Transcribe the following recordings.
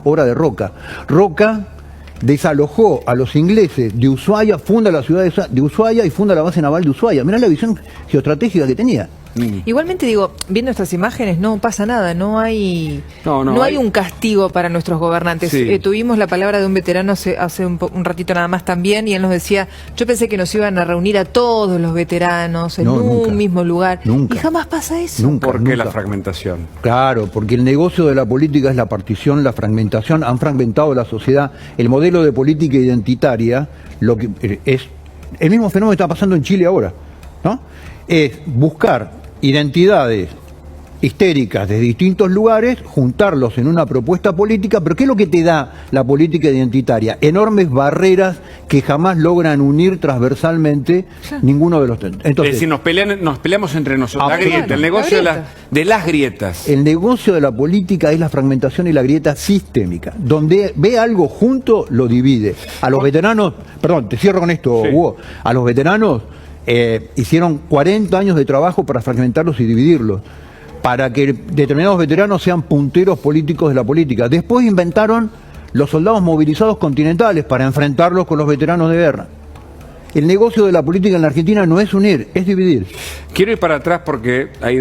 obra de Roca. Roca desalojó a los ingleses de Ushuaia, funda la ciudad de Ushuaia y funda la base naval de Ushuaia. Mirá la visión geoestratégica que tenía. Igualmente digo, viendo estas imágenes no pasa nada, no hay un castigo para nuestros gobernantes. Sí. Tuvimos la palabra de un veterano hace un ratito nada más también, y él nos decía, yo pensé que nos iban a reunir a todos los veteranos en un mismo lugar. Nunca. Y jamás pasa eso. ¿Por qué la fragmentación? Claro, porque el negocio de la política es la partición, la fragmentación. Han fragmentado la sociedad. El modelo de política identitaria, lo que es el mismo fenómeno que está pasando en Chile ahora, ¿no? Es buscar identidades histéricas de distintos lugares, juntarlos en una propuesta política, pero ¿qué es lo que te da la política identitaria? Enormes barreras que jamás logran unir transversalmente ninguno de los... Entonces, es decir, nos peleamos entre nosotros. La grieta, el negocio de las grietas. El negocio de la política es la fragmentación y la grieta sistémica. Donde ve algo junto, lo divide. A los veteranos, perdón, te cierro con esto, Hugo, a los veteranos hicieron 40 años de trabajo para fragmentarlos y dividirlos, para que determinados veteranos sean punteros políticos de la política. Después inventaron los soldados movilizados continentales para enfrentarlos con los veteranos de guerra. El negocio de la política en la Argentina no es unir, es dividir. Quiero ir para atrás porque hay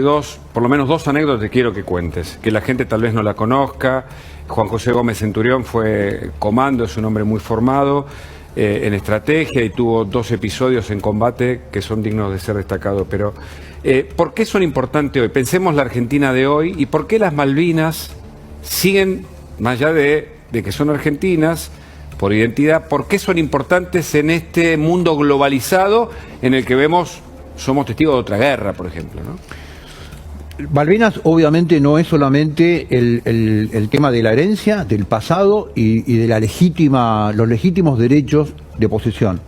por lo menos dos anécdotas que quiero que cuentes, que la gente tal vez no la conozca. Juan José Gómez Centurión fue comando, es un hombre muy formado en estrategia y tuvo 2 episodios en combate que son dignos de ser destacados. Pero, ¿por qué son importantes hoy? Pensemos la Argentina de hoy y por qué las Malvinas siguen, más allá de que son argentinas, por identidad, ¿por qué son importantes en este mundo globalizado en el que somos testigos de otra guerra, por ejemplo, ¿no? Malvinas obviamente no es solamente el tema de la herencia, del pasado y de los legítimos derechos de posesión.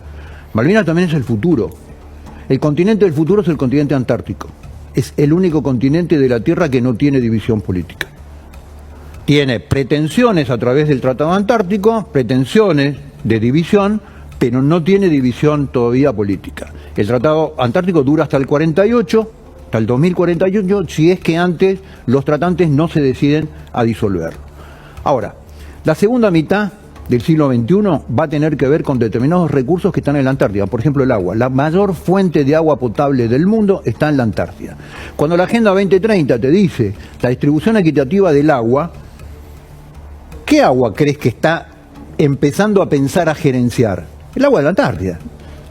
Malvinas también es el futuro. El continente del futuro es el continente antártico. Es el único continente de la Tierra que no tiene división política. Tiene pretensiones a través del Tratado Antártico, pretensiones de división, pero no tiene división todavía política. El Tratado Antártico dura hasta el 48, hasta el 2048, si es que antes los tratantes no se deciden a disolverlo. Ahora, la segunda mitad del siglo XXI va a tener que ver con determinados recursos que están en la Antártida. Por ejemplo, el agua. La mayor fuente de agua potable del mundo está en la Antártida. Cuando la Agenda 2030 te dice la distribución equitativa del agua, ¿qué agua crees que está empezando a pensar a gerenciar? El agua de la Antártida.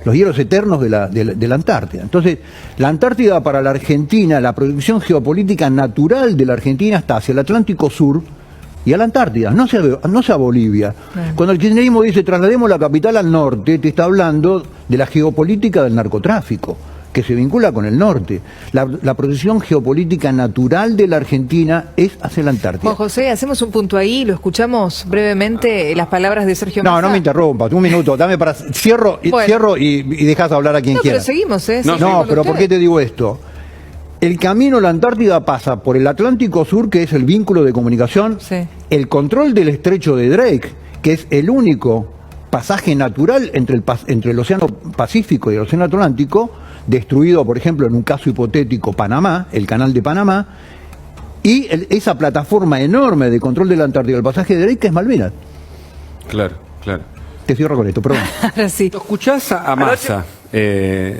Los hielos eternos de la Antártida. Entonces, la Antártida para la Argentina, la proyección geopolítica natural de la Argentina está hacia el Atlántico Sur y a la Antártida, no sea Bolivia. Cuando el kirchnerismo dice traslademos la capital al norte, te está hablando de la geopolítica del narcotráfico, que se vincula con el norte. La proyección geopolítica natural de la Argentina es hacia la Antártida. Juan José, hacemos un punto ahí, lo escuchamos brevemente, las palabras de Sergio Massa. No me interrumpas, un minuto, dame para... Cierro y dejas hablar a quien quiera. Pero seguimos, ¿eh? No, pero ¿por qué te digo esto? El camino a la Antártida pasa por el Atlántico Sur, que es el vínculo de comunicación, el control del estrecho de Drake, que es el único pasaje natural entre el Océano Pacífico y el Océano Atlántico, destruido, por ejemplo, en un caso hipotético, Panamá, el canal de Panamá, y esa plataforma enorme de control de la Antártida, el pasaje de Drake, que es Malvinas. Claro. Te cierro con esto, perdón. Ahora sí. ¿Lo escuchás a Massa,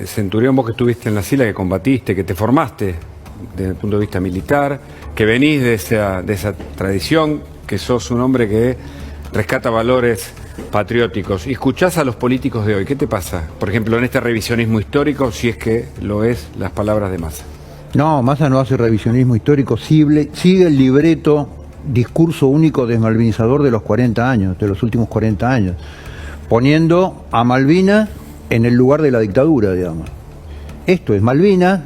Centurión, vos que estuviste en la SILA, que combatiste, que te formaste desde el punto de vista militar, que venís de esa tradición, que sos un hombre que rescata valores patrióticos, y escuchás a los políticos de hoy? ¿Qué te pasa? Por ejemplo, en este revisionismo histórico, si es que lo es, las palabras de Massa. No, Massa no hace revisionismo histórico, sigue el libreto, discurso único desmalvinizador de los 40 años, de los últimos 40 años, poniendo a Malvinas en el lugar de la dictadura, digamos. Esto es, Malvinas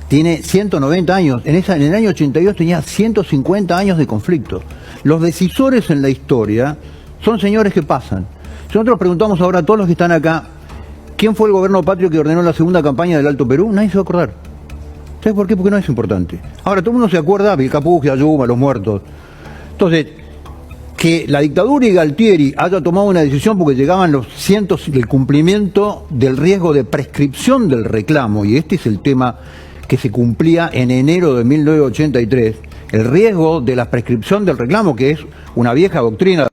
tiene 190 años, en el año 82 tenía 150 años de conflicto. Los decisores en la historia son señores que pasan. Si nosotros preguntamos ahora a todos los que están acá, ¿quién fue el gobierno patrio que ordenó la segunda campaña del Alto Perú? Nadie se va a acordar. ¿Sabes por qué? Porque no es importante. Ahora, todo el mundo se acuerda, Vilcapugui, Ayuma, los muertos. Entonces, que la dictadura y Galtieri haya tomado una decisión porque llegaban el cumplimiento del riesgo de prescripción del reclamo, y este es el tema que se cumplía en enero de 1983, el riesgo de la prescripción del reclamo, que es una vieja doctrina